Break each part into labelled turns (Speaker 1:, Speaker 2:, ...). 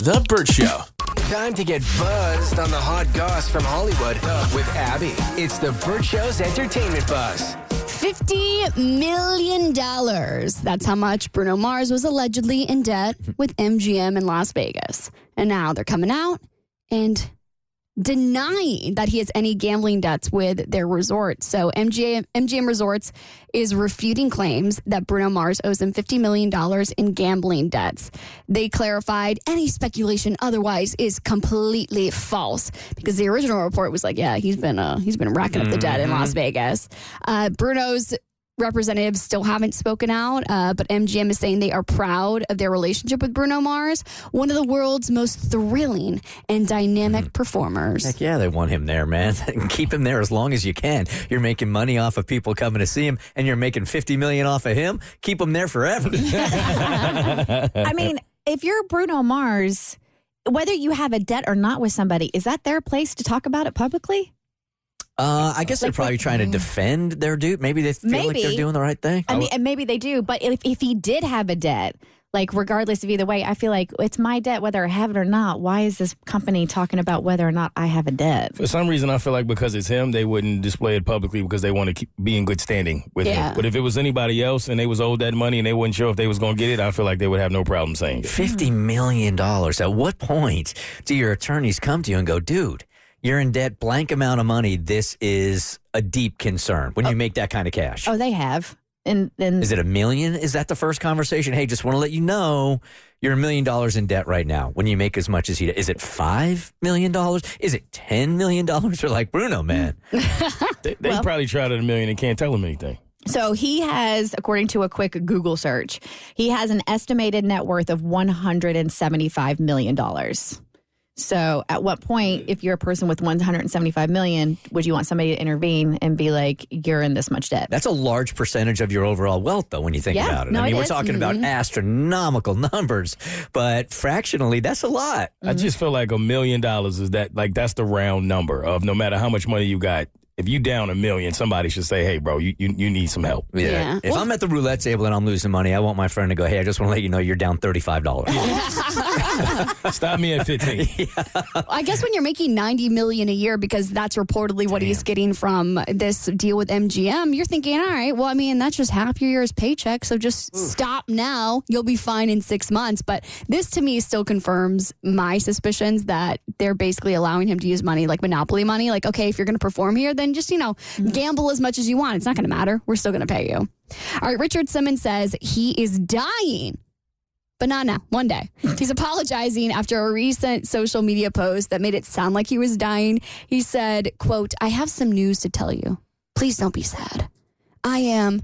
Speaker 1: The Bert Show.
Speaker 2: Time to get buzzed on the hot goss from Hollywood with Abby. It's the Bert Show's entertainment buzz.
Speaker 3: $50 million. That's how much Bruno Mars was allegedly in debt with MGM in Las Vegas. And now they're coming out and denying that he has any gambling debts with their resort. So MGM Resorts is refuting claims that Bruno Mars owes him $50 million in gambling debts. They clarified any speculation otherwise is completely false because the original report was like, yeah, he's been racking up the debt in Las Vegas. Bruno's representatives still haven't spoken out, but MGM is saying they are proud of their relationship with Bruno Mars, one of the world's most thrilling and dynamic performers.
Speaker 4: Heck yeah, they want him there, man. Keep him there as long as you can. You're making money off of people coming to see him, and you're making $50 million off of him. Keep him there forever.
Speaker 5: I mean, if you're Bruno Mars, whether you have a debt or not with somebody, is that their place to talk about it publicly?
Speaker 4: I guess they're probably trying to defend their dude. Maybe they feel like they're doing the right thing.
Speaker 5: I mean, and maybe they do. But if he did have a debt, like regardless of either way, I feel like it's my debt whether I have it or not. Why is this company talking about whether or not I have a debt?
Speaker 6: For some reason, I feel like because it's him, they wouldn't display it publicly because they want to be in good standing with him. But if it was anybody else and they was owed that money and they wasn't sure if they was going to get it, I feel like they would have no problem saying it.
Speaker 4: $50 million. At what point do your attorneys come to you and go, dude, you're in debt, blank amount of money. This is a deep concern when you make that kind of cash.
Speaker 5: Oh, they have. And then
Speaker 4: is it $1 million? Is that the first conversation? Hey, just want to let you know you're $1 million in debt right now. When you make as much as he does, is it $5 million? Is it $10 million? They're like, Bruno, man.
Speaker 6: They probably tried at $1 million and can't tell him anything.
Speaker 5: So he has, according to a quick Google search, he has an estimated net worth of $175 million. So at what point, if you're a person with $175 million, would you want somebody to intervene and be like, you're in this much debt?
Speaker 4: That's a large percentage of your overall wealth, though, when you think about it.
Speaker 5: No,
Speaker 4: I mean, we're
Speaker 5: is.
Speaker 4: talking about astronomical numbers, but fractionally, that's a lot.
Speaker 6: I just feel like $1 million is that's the round number of no matter how much money you got. If you down $1 million, somebody should say, hey, bro, you need some help.
Speaker 4: Yeah. If I'm at the roulette table and I'm losing money, I want my friend to go, hey, I just want to let you know you're down $35.
Speaker 6: Stop me at 15.
Speaker 3: I guess when you're making $90 million a year, because that's reportedly what he's getting from this deal with MGM, you're thinking, all right, well, I mean, that's just half your year's paycheck, so just stop now. You'll be fine in 6 months. But this, to me, still confirms my suspicions that they're basically allowing him to use money like Monopoly money. Like, okay, if you're going to perform here, then just, gamble as much as you want. It's not going to matter. We're still going to pay you. All right, Richard Simmons says he is dying. But not now, one day. He's apologizing after a recent social media post that made it sound like he was dying. He said, quote, I have some news to tell you. Please don't be sad. I am ...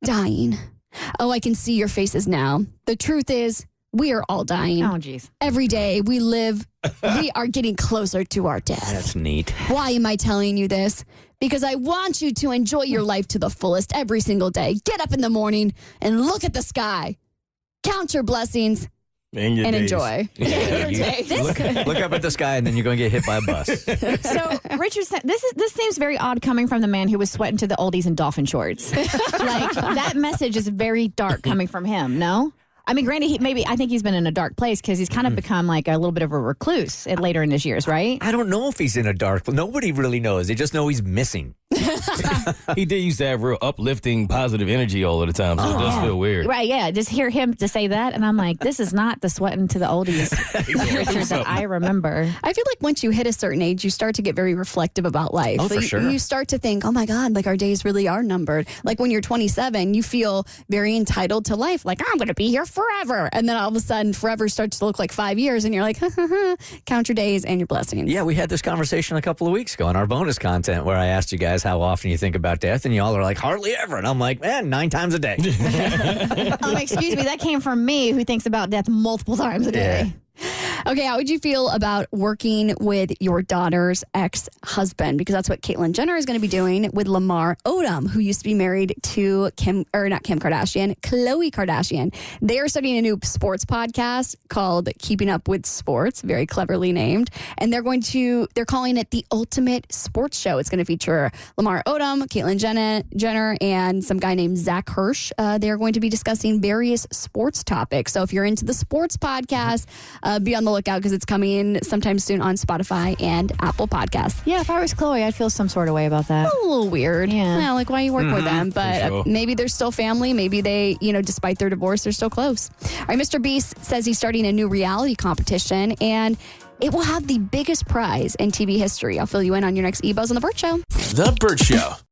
Speaker 3: dying. Oh, I can see your faces now. The truth is, we are all dying.
Speaker 5: Oh, geez.
Speaker 3: Every day we live, we are getting closer to our death.
Speaker 4: That's neat.
Speaker 3: Why am I telling you this? Because I want you to enjoy your life to the fullest every single day. Get up in the morning and look at the sky. Count your blessings and enjoy.
Speaker 4: Look up at the sky and then you're going to get hit by a bus.
Speaker 5: So, Richard, this seems very odd coming from the man who was sweating to the oldies in dolphin shorts. Like, that message is very dark coming from him, no? I mean, granted, I think he's been in a dark place because he's kind of become like a little bit of a recluse later in his years, right?
Speaker 4: I don't know if he's in a dark place. Nobody really knows. They just know he's missing.
Speaker 6: He did used to have real uplifting, positive energy all of the time, so it does feel weird.
Speaker 5: Right, yeah. Just hear him to say that, and I'm like, this is not the sweating to the oldies Richard that I remember.
Speaker 3: I feel like once you hit a certain age, you start to get very reflective about life.
Speaker 4: Oh, for sure.
Speaker 3: You start to think, oh my God, like our days really are numbered. Like when you're 27, you feel very entitled to life. Like, I'm going to be here forever. And then all of a sudden, forever starts to look like 5 years, and you're like, count your days and your blessings.
Speaker 4: Yeah, we had this conversation a couple of weeks ago on our bonus content where I asked you guys how often you think about death, and y'all are like, hardly ever. And I'm like, man, 9 times a day.
Speaker 5: Excuse me, that came from me who thinks about death multiple times a day.
Speaker 3: Okay, how would you feel about working with your daughter's ex-husband? Because that's what Caitlyn Jenner is going to be doing with Lamar Odom, who used to be married to Khloe Kardashian. They are starting a new sports podcast called Keeping Up with Sports, very cleverly named. And they're calling it the Ultimate Sports Show. It's going to feature Lamar Odom, Caitlyn Jenner, and some guy named Zach Hirsch. They're going to be discussing various sports topics. So if you're into the sports podcast, be on the lookout because it's coming sometime soon on Spotify and Apple Podcasts.
Speaker 5: Yeah, if I was Chloe, I'd feel some sort of way about that.
Speaker 3: A little weird.
Speaker 5: Yeah.
Speaker 3: Like why you work with them, but
Speaker 6: sure.
Speaker 3: maybe they're still family. Maybe they, despite their divorce, they're still close. All right, Mr. Beast says he's starting a new reality competition and it will have the biggest prize in TV history. I'll fill you in on your next eBuzz on The Bert Show.
Speaker 2: The Bert Show.